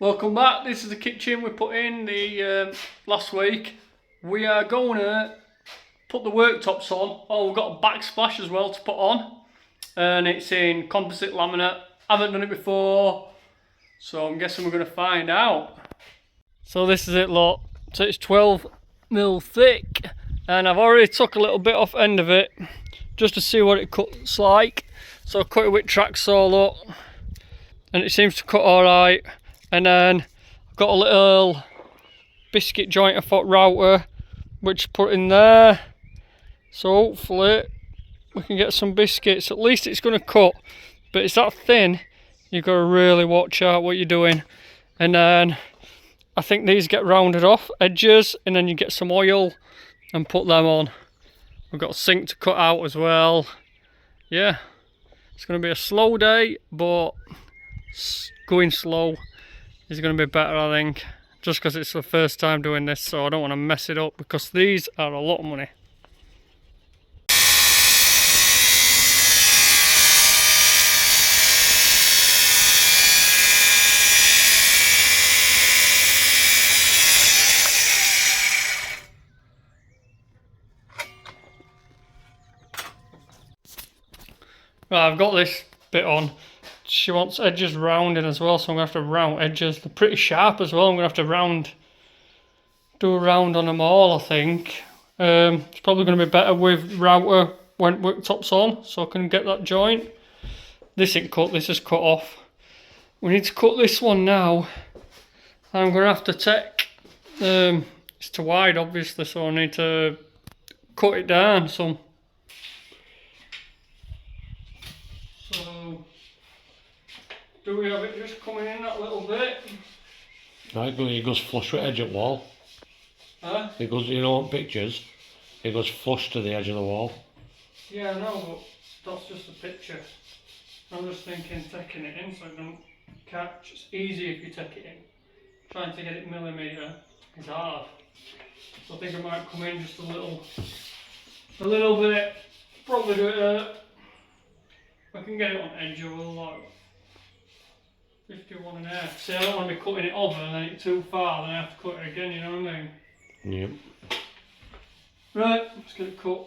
Welcome back. This is the kitchen we put in the last week. We are going to put the worktops on. Oh, we've got a backsplash as well to put on, and it's in composite laminate. Haven't done it before, so I'm guessing we're going to find out. So this is it, lot. So it's 12mm thick, and I've already took a little bit off end of it just to see what it cuts like. So I cut it with track saw, lot, and it seems to cut all right. And then I've got a little biscuit jointer foot router which I put in there, so hopefully we can get some biscuits. At least it's going to cut, but it's that thin, you've got to really watch out what you're doing. And then I think these get rounded off edges, and then you get some oil and put them on. We've got a sink to cut out as well. Yeah, it's going to be a slow day, but going slow is going to be better, I think, just because it's the first time doing this, so I don't want to mess it up because these are a lot of money. Right, I've got this bit on. She wants edges rounding as well, so I'm going to have to round edges. They're pretty sharp as well. I'm going to have to do a round on them all, I think. It's probably going to be better with router when worktops on, so I can get that joint. This ain't cut, this is cut off. We need to cut this one now. I'm going to have to take, it's too wide obviously, so I need to cut it down some. So, do we have it just coming in that little bit? Right, it goes flush with edge at wall. Huh? It goes, you know, on pictures, it goes flush to the edge of the wall. Yeah, I know, but that's just a picture. I'm just thinking taking it in so it don't catch. It's easy if you take it in. Trying to get it millimetre is hard. So I think I might come in just a little bit. Probably do it. If I can get it on edge, I will, like 51.5. See, I don't want to be cutting it over and then it's too far, then I have to cut it again, you know what I mean? Yep. Right, let's get it cut.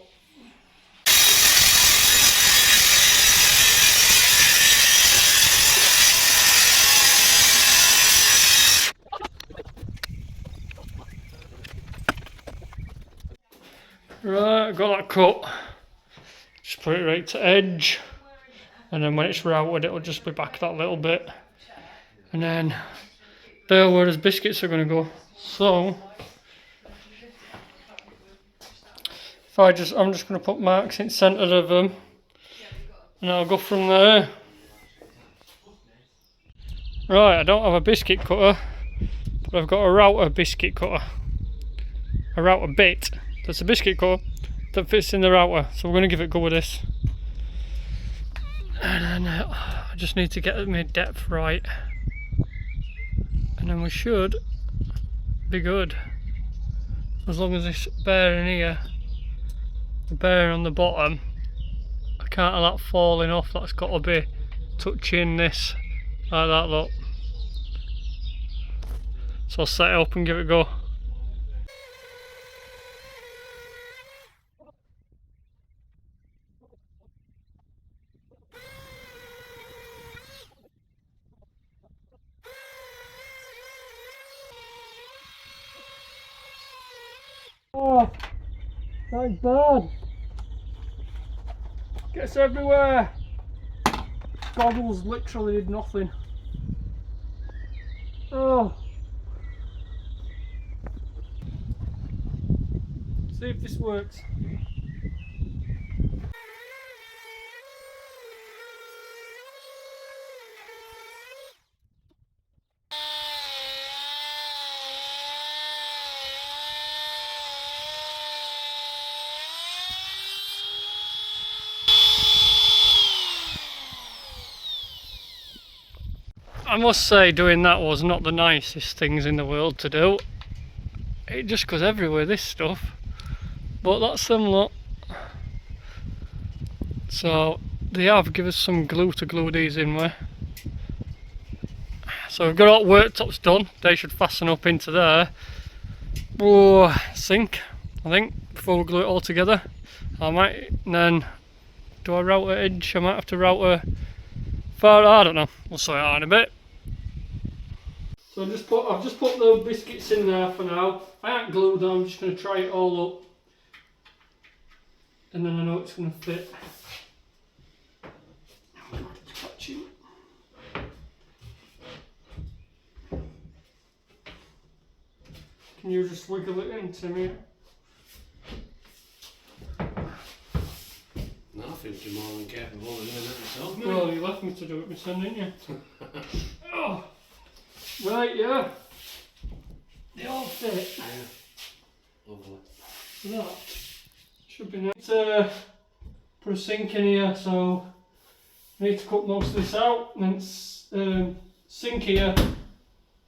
Right, I've got that cut. Just put it right to edge, and then when it's routed it'll just be back that little bit, and then there where his biscuits are going to go. So if I'm just going to put marks in centre of them, and I'll go from there. Right, I don't have a biscuit cutter, but I've got a router biscuit cutter, a router bit that's a biscuit cutter that fits in the router, so we're going to give it a go with this. And then I just need to get my depth right, and then we should be good, as long as this bearing here, the bearing on the bottom, I can't have that falling off. That's got to be touching this like that, look. So I'll set it up and give it a go. Oh, that's bad. Gets everywhere. Goggles literally did nothing. Oh. See if this works. I must say, doing that was not the nicest things in the world to do. It just goes everywhere, this stuff. But that's them lot. So they have given us some glue to glue these in with. So we've got all worktops done. They should fasten up into there. Oh, sink, I think, before we glue it all together. I might, and then do I route an edge? I might have to route a far, I don't know. We'll sort it out in a bit. So I've just put the biscuits in there for now. I ain't glued them, I'm just going to try it all up. And then I know it's going to fit. Oh God, it's catching. Can you just wiggle it into me? No, I think you're more than capable of doing that yourself, mate. Well, you left me to do it, my son, didn't you? Oh. Right, yeah. They all fit. Yeah. Lovely. That should be nice. Put a sink in here, so I need to cut most of this out. And then sink here,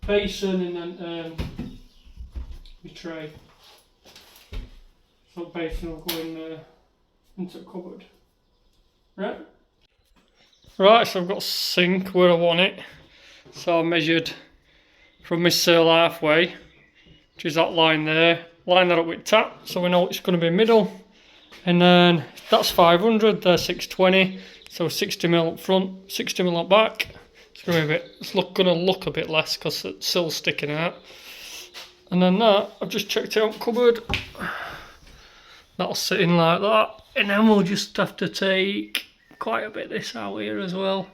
basin, and then my tray. So basin will go in into the cupboard. Right. Right, so I've got a sink where I want it. So I measured from my sill halfway, which is that line there. Line that up with tap, so we know it's going to be middle. And then that's 500, they're 620. So 60mm up front, 60mm up back. It's going to be a bit, it's going to look a bit less because the sill's sticking out. And then that, I've just checked it out cupboard. That'll sit in like that. And then we'll just have to take quite a bit of this out here as well.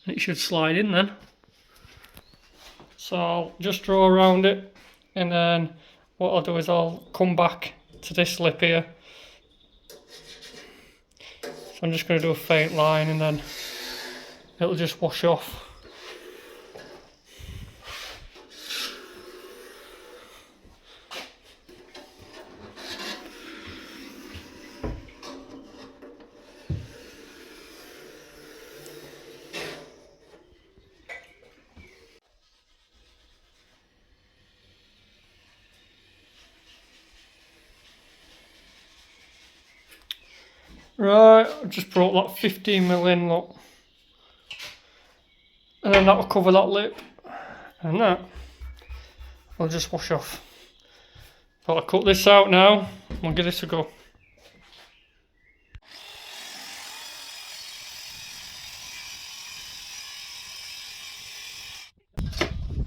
And it should slide in then. So I'll just draw around it. And then what I'll do is I'll come back to this lip here. So I'm just going to do a faint line and then it'll just wash off. Right, I've just brought that 15mm in, look. And then that'll cover that lip. And that will just wash off. But I'll cut this out now, and we'll give this a go.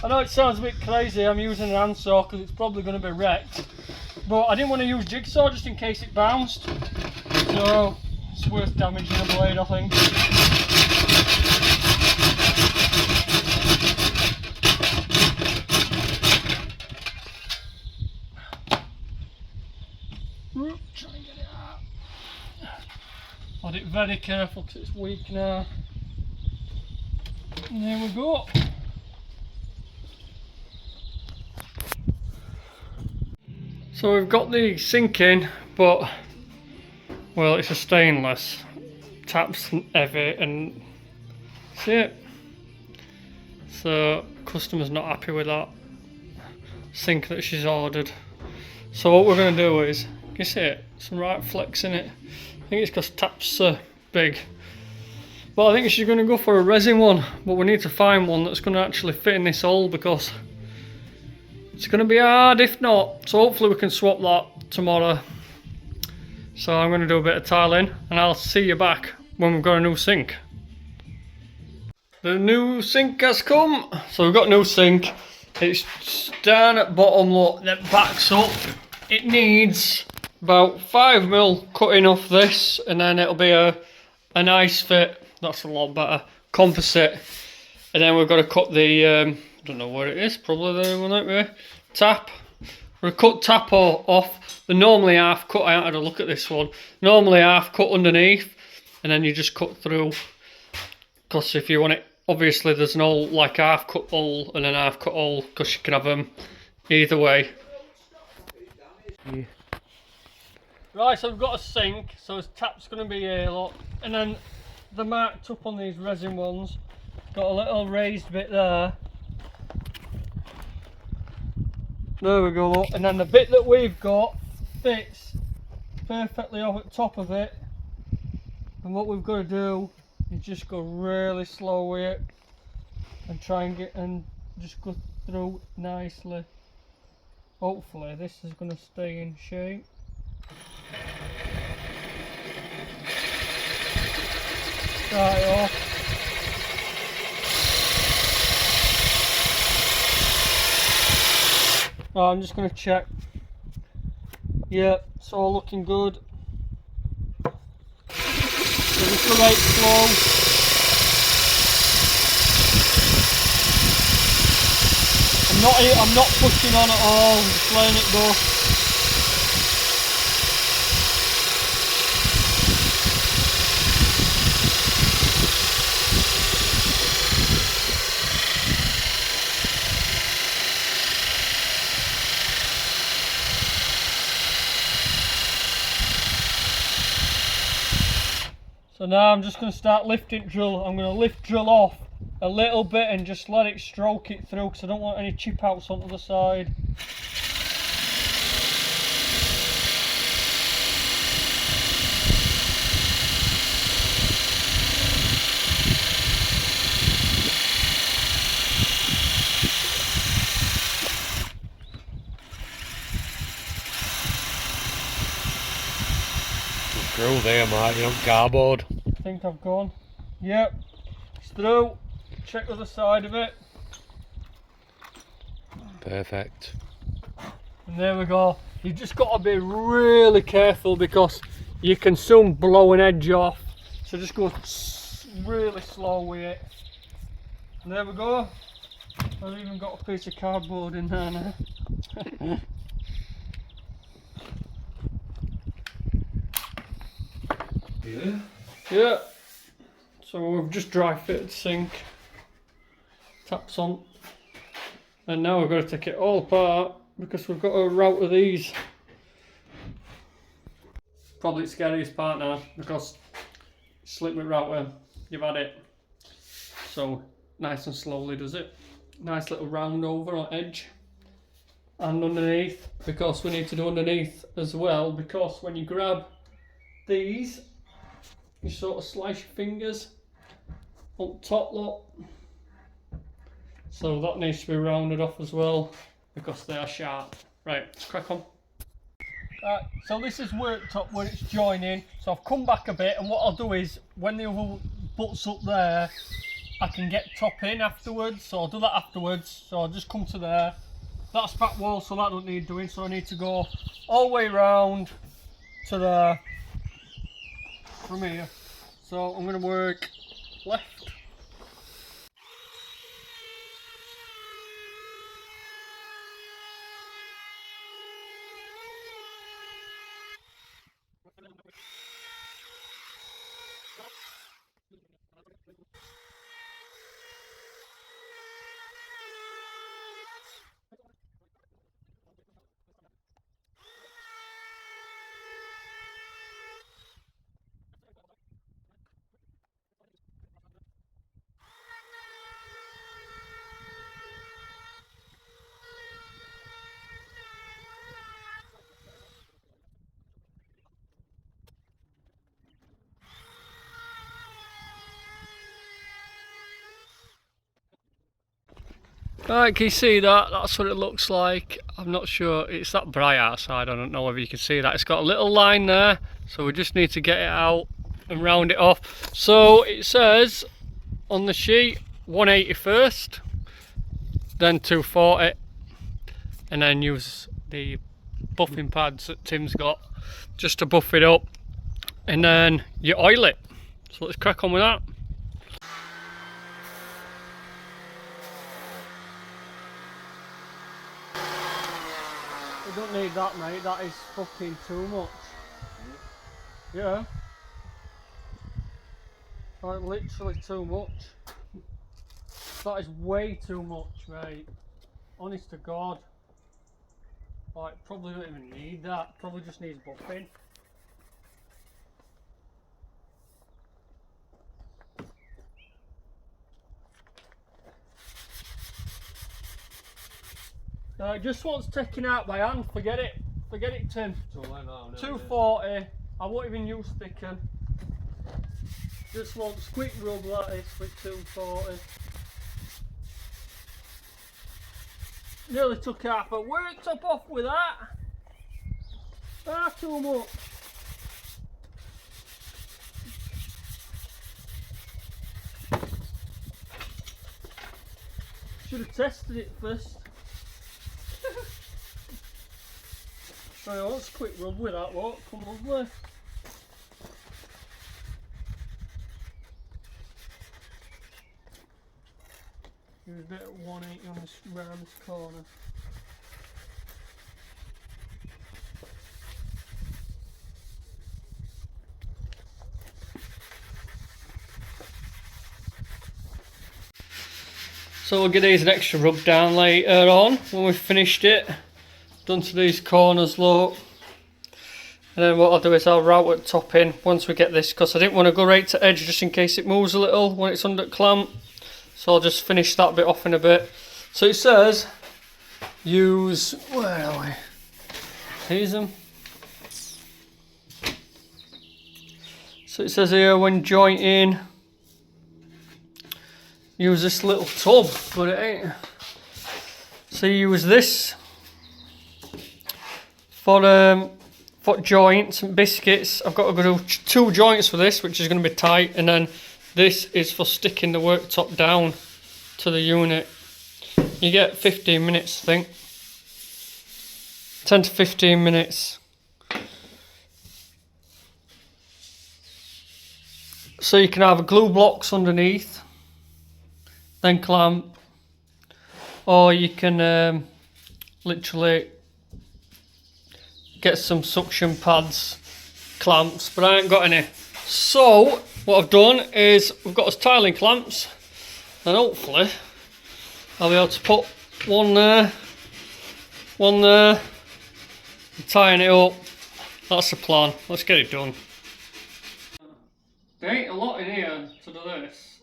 I know it sounds a bit crazy, I'm using an handsaw because it's probably going to be wrecked. But I didn't want to use jigsaw just in case it bounced. So it's worth damaging the blade, I think. Try and get it out. Hold it very careful because it's weak now. And there we go. So we've got the sink in, but well, it's a stainless. Tap's heavy and see it. So customer's not happy with that sink that she's ordered. So what we're going to do is, you see it? Some right flex in it. I think it's because tap's big. But I think she's going to go for a resin one. But we need to find one that's going to actually fit in this hole because it's going to be hard if not. So hopefully we can swap that tomorrow. So I'm going to do a bit of tiling and I'll see you back when we've got a new sink. The new sink has come. So we've got a new sink. It's down at bottom, look, that backs up. It needs about 5mm cutting off this and then it'll be a nice fit. That's a lot better. Composite. And then we've got to cut the, I don't know what it is, probably the one that we tap. We'll cut tap off. The normally half cut, I had a look at this one. Normally half cut underneath and then you just cut through. Because if you want it, obviously there's an hole, like half cut hole and an half cut hole, because you can have them either way. Yeah. Right, so we've got a sink, so his tap's going to be here, look. And then they're marked up on these resin ones. Got a little raised bit there. There we go, look. And then the bit that we've got fits perfectly over the top of it. And what we've got to do is just go really slow with it. and try and get and just go through nicely. Hopefully this is going to stay in shape. Start it off. Oh, I'm just going to check. Yeah, it's all looking good. So just the right flow. I'm not pushing on at all, I'm just letting it go. So now I'm just going to start lifting drill. I'm going to lift drill off a little bit and just let it stroke it through because I don't want any chip outs onto the side. Through there, mate, you're on cardboard. I think I've gone. Yep, it's through. Check the other side of it. Perfect. And there we go. You've just got to be really careful because you can soon blow an edge off. So just go really slow with it. And there we go. I've even got a piece of cardboard in there now. Yeah. So we've just dry fitted sink. Taps on. And now we've got to take it all apart because we've got a route of these. Probably the scariest part now because slip with router, you've had it. So nice and slowly does it. Nice little round over on edge. And underneath, because we need to do underneath as well, because when you grab these, you sort of slice your fingers on top lot. So that needs to be rounded off as well because they are sharp. Right, let's crack on. Right, so this is worktop where it's joining. So I've come back a bit, and what I'll do is when the other butts up there, I can get top in afterwards. So I'll do that afterwards. So I'll just come to there. That's back wall, so that don't need doing. So I need to go all the way round to there from here. So I'm going to work left. Right, can you see that? That's what it looks like. I'm not sure, it's that bright outside, I don't know whether you can see that. It's got a little line there, so we just need to get it out and round it off. So it says on the sheet 180 first, then 240, and then use the buffing pads that Tim's got just to buff it up, and then you oil it. So let's crack on with that. We don't need that, mate, that is fucking too much. Yeah. Like literally too much. That is way too much, mate. Honest to God. Like, probably don't even need that, probably just needs buffing. Just what's taken out by hand, forget it, Tim. So I know, 240, I won't even use thicken. Just want quick rub like this with 240. Nearly took half a worktop off with that. Far too much. Should have tested it first. Right, let's quick rub with that lot. Come lovely. Give it a bit of 180 on this round this corner. So we'll give these an extra rub down later on when we've finished it. Done to these corners, look. And then what I'll do is I'll route it top in once we get this, because I didn't want to go right to edge just in case it moves a little when it's under clamp. So I'll just finish that bit off in a bit. So it says use, where are we? Here's them. So it says here when jointing, use this little tub, but it ain't. So you use this for joints and biscuits. I've got to do 2 joints for this, which is going to be tight, and then this is for sticking the worktop down to the unit. You get 15 minutes, I think. 10 to 15 minutes. So you can have glue blocks underneath, then clamp, or you can literally get some suction pads, clamps, but I ain't got any. So what I've done is we've got us tiling clamps, and hopefully I'll be able to put one there, and tying it up. That's the plan. Let's get it done. There ain't a lot in here to do this.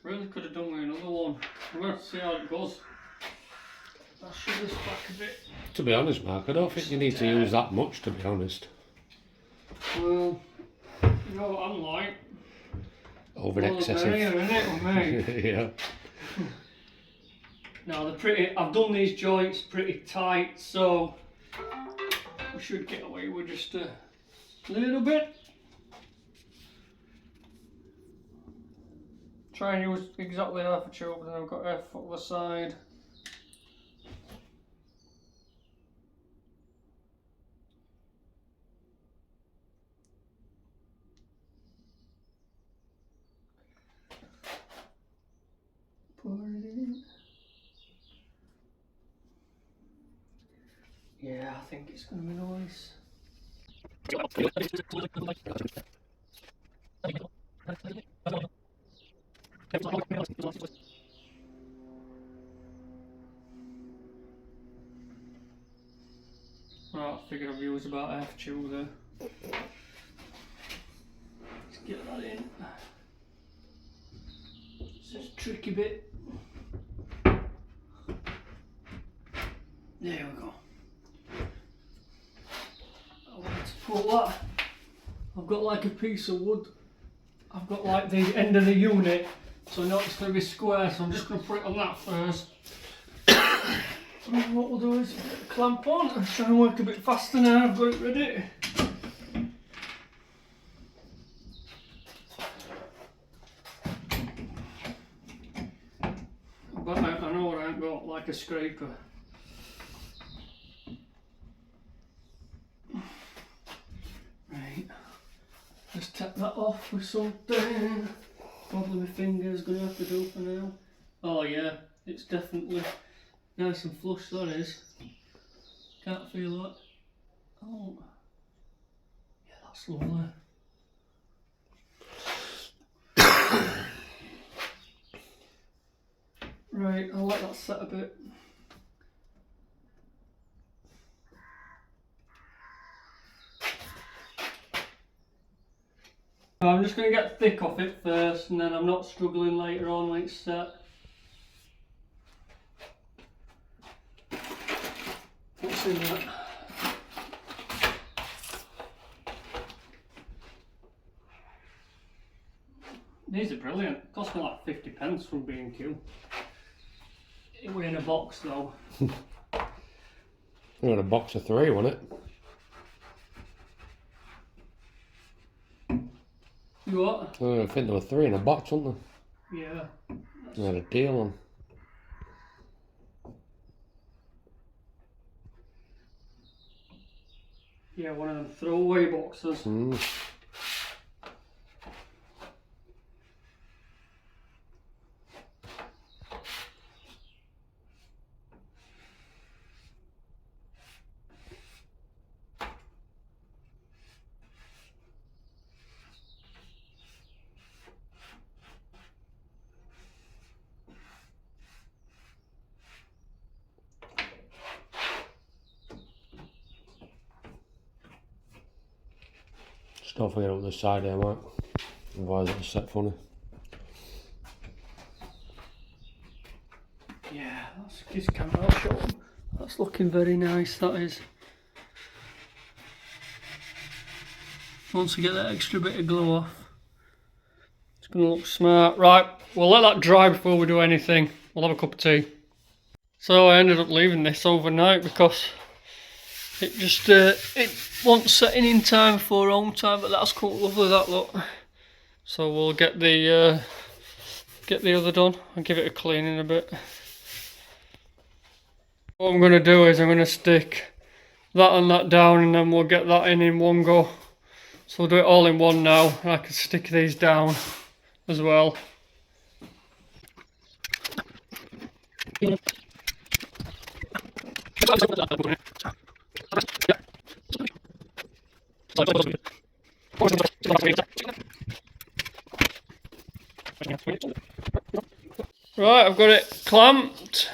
Really could have done with another one. I'm going to see how it goes. I'll shove this back a bit. To be honest, Mark, I don't think you need to use that much, to be honest. Well, you know what I'm like. Over excessive. Yeah. Now they're pretty. I've done these joints pretty tight, so we should get away with just a little bit. Try and use exactly half a tube, and I've got half on the side. Pour it in. Yeah, I think it's going to be nice. Right, I figure I've used about half a tube there. Let's get that in. It's just a tricky bit. There we go. I want to pull that. I've got like a piece of wood. I've got like the end of the unit, so I know it's going to be square, so I'm just going to put it on that first. And what we'll do is put the clamp on and try and work a bit faster now I've got it ready. But I know I ain't got like a scraper. Right, just tap that off with something. Probably my finger's gonna have to do for now. Oh yeah, it's definitely nice and flush, that is. Can't feel that. Oh, yeah, that's lovely. Right, I'll let that set a bit. I'm just going to get thick off it first, and then I'm not struggling later on when it's set. What's in that? These are brilliant. Cost me like 50 pence from B&Q. It was in a box though. We had a box of 3, wasn't it? You what? I think there were 3 in a box, wasn't there? Yeah. We had a deal on. Yeah, one of them throwaway boxes. Mm. Just don't forget up the side there, Mark. Otherwise it'll set funny. Yeah, that's his camera. I'll show him. That's looking very nice, that is. Once I get that extra bit of glue off, it's going to look smart. Right, we'll let that dry before we do anything. We'll have a cup of tea. So I ended up leaving this overnight because it just it wasn't setting in time for home time, but that's quite lovely, that look. So we'll get the other done and give it a clean in a bit. What I'm going to do is I'm going to stick that and that down, and then we'll get that in one go. So we'll do it all in one now, and I can stick these down as well. Right, I've got it clamped.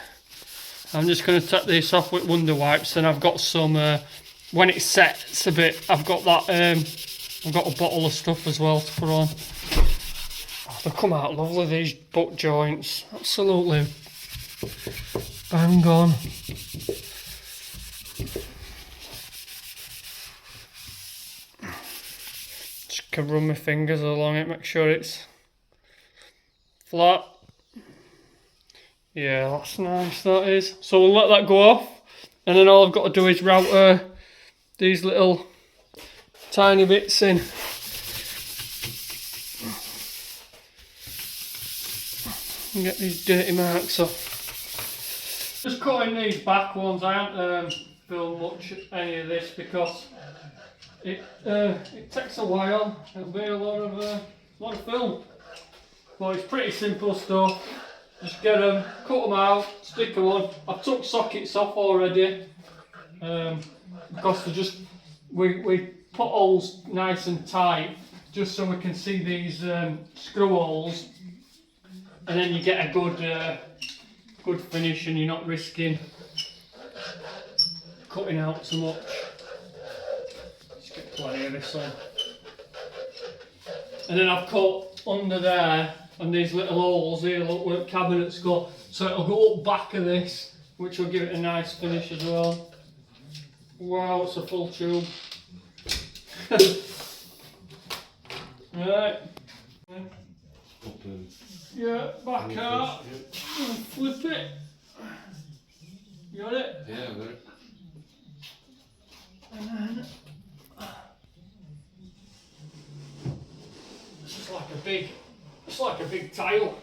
I'm just going to take this off with wonder wipes, and I've got some, when it sets a bit, I've got that, I've got a bottle of stuff as well to put on. Oh, they come out lovely, these butt joints, absolutely bang on. Just can run my fingers along it, make sure it's flat. Yeah, that's nice, that is. So we'll let that go off, and then all I've got to do is router these little tiny bits in. And get these dirty marks off. Just cutting these back ones. I haven't filmed much any of this because it takes a while. It'll be a lot of film. But it's pretty simple stuff. Just get them, cut them out, stick them on. I've took sockets off already because they just we put holes nice and tight just so we can see these screw holes, and then you get a good finish, and you're not risking cutting out so much. Just get plenty of this on, and then I've cut under there. And these little holes here, look where the cabinets go. So it'll go up back of this, which will give it a nice finish as well. Wow, it's a full tube. Right. Yeah, back out. And flip it. You got it? Yeah, I got it. And then this is like a big. It's like a big tile.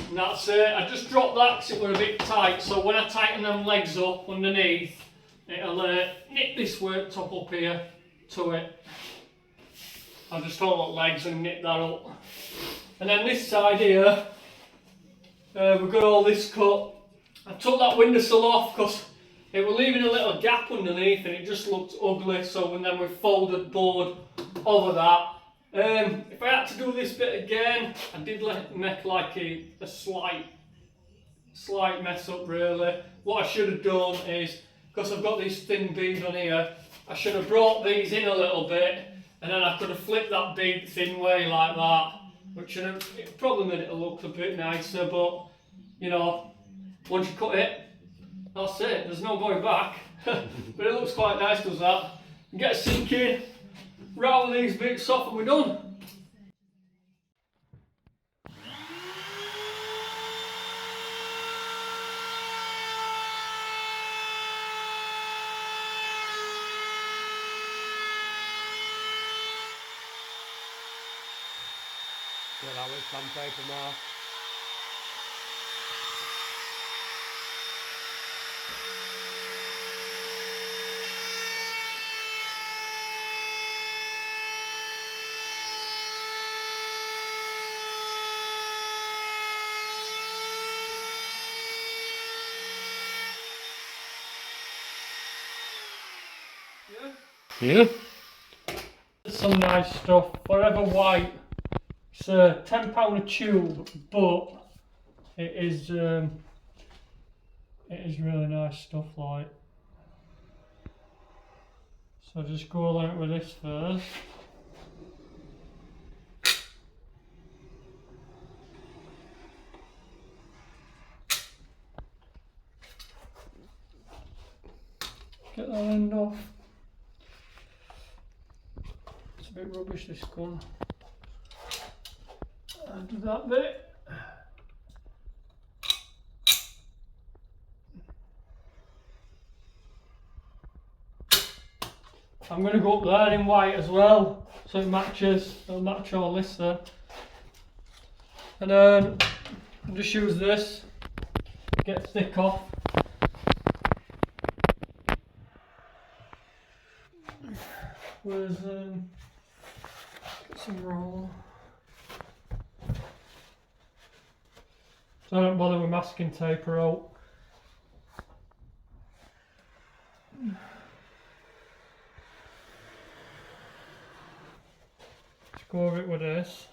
And that's it. I just dropped that because it was a bit tight, so when I tighten them legs up underneath, it'll knit this worktop up here to it. I'll just hold the legs and knit that up. And then this side here, we've got all this cut. I took that windowsill off because it was leaving a little gap underneath and it just looked ugly, so and then we folded board over that. If I had to do this bit again, I did make like a slight mess up really. What I should have done is, because I've got these thin beads on here, I should have brought these in a little bit, and then I could have flipped that bead thin way like that, which would have, it probably made it look a bit nicer, but you know, once you cut it, that's it, there's no going back. But it looks quite nice, does that? get a sink in, rattle these bits off and we're done. Get that with sandpaper mark. Yeah. Some nice stuff. Forever White. It's a £10 a tube, but it is really nice stuff. Like, so just go along with this first. Get that end off. It's a bit rubbish, this gun. And do that bit. I'm going to go up there in white as well, so it matches. It'll match all this there. And then I'll just use this. Get thick off. Where's get some roll. So I don't bother with masking tape or out. Just go over it with this.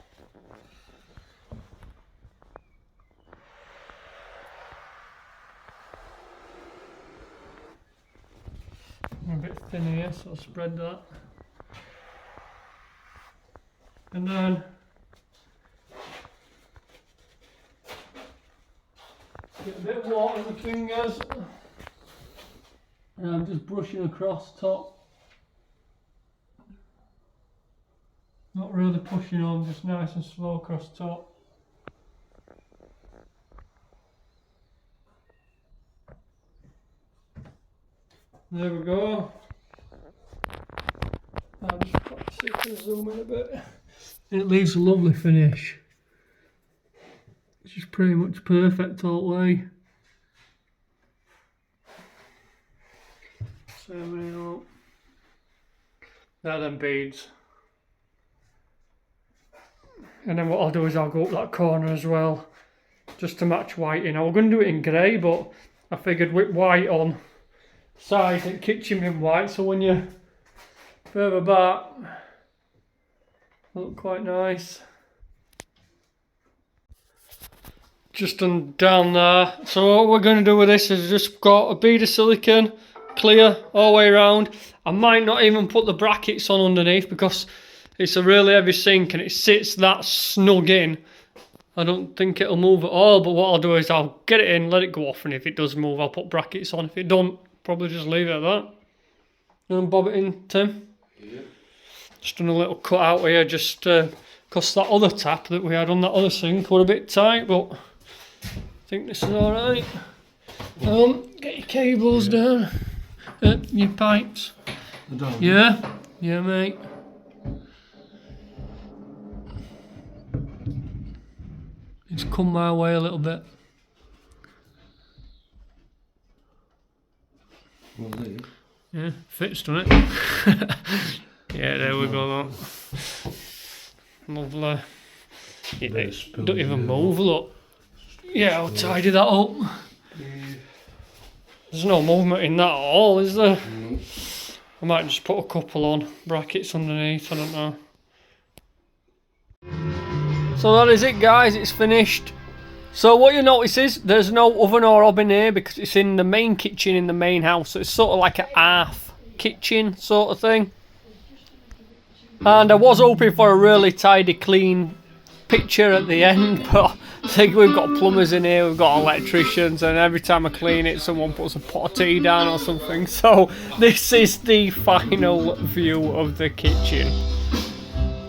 I'm a bit thin here, so I'll spread that. And then get a bit of water on the fingers, and I'm just brushing across top. Not really pushing on, just nice and slow across top. There we go. I'll just see if I can zoom in a bit. It leaves a lovely finish. It's just pretty much perfect all the way. So many up. Now them beads. And then what I'll do is I'll go up that corner as well, just to match white in. I was going to do it in grey, but I figured with white on side and kitchen in white, so when you're further back, look quite nice. Just done down there. So what we're going to do with this is just got a bead of silicone, clear all the way around. I might not even put the brackets on underneath because it's a really heavy sink and it sits that snug in. I don't think it'll move at all, but what I'll do is I'll get it in, let it go off, and if it does move I'll put brackets on. If it don't, probably just leave it at that. And bob it in, Tim. Yeah. Just done a little cut out here just because that other tap that we had on that other sink was a bit tight, but I think this is alright. Get your cables down. Your pipes. Yeah? Yeah, mate. It's come my way a little bit. Yeah, fits, doesn't it? Yeah, there we go. Lovely. Yeah, don't even move, look. Yeah, I'll tidy that up. There's no movement in that at all, is there? I might just put a couple on, brackets underneath, I don't know. So that is it, guys, it's finished. So what you notice is there's no oven or hob in here because it's in the main kitchen in the main house, so it's sort of like a half kitchen sort of thing. And I was hoping for a really tidy, clean picture at the end, but think we've got plumbers in here, we've got electricians, and every time I clean it, someone puts a pot of tea down or something. So this is the final view of the kitchen.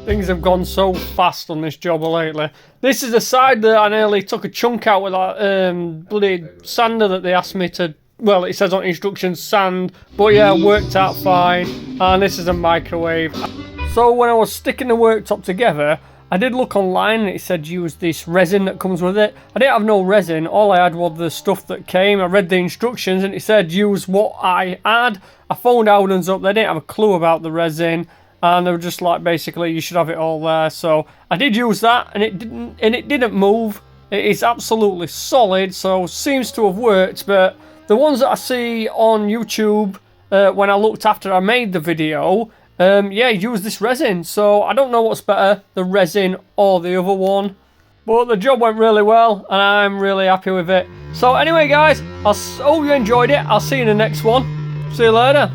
Things have gone so fast on this job lately. This is the side that I nearly took a chunk out with that bloody sander that they asked me to. Well, it says on instructions sand, but yeah, worked out fine. And this is a microwave. So when I was sticking the worktop together, I did look online and it said use this resin that comes with it. I didn't have no resin, all I had was the stuff that came. I read the instructions and it said use what I had. I phoned Howdens up, they didn't have a clue about the resin. And they were just like, basically, you should have it all there. So I did use that, and it didn't move. It is absolutely solid, so seems to have worked. But the ones that I see on YouTube, when I looked after I made the video, yeah, use this resin. So I don't know what's better, the resin or the other one. But the job went really well, and I'm really happy with it. So anyway, guys, I hope you enjoyed it. I'll see you in the next one. See you later.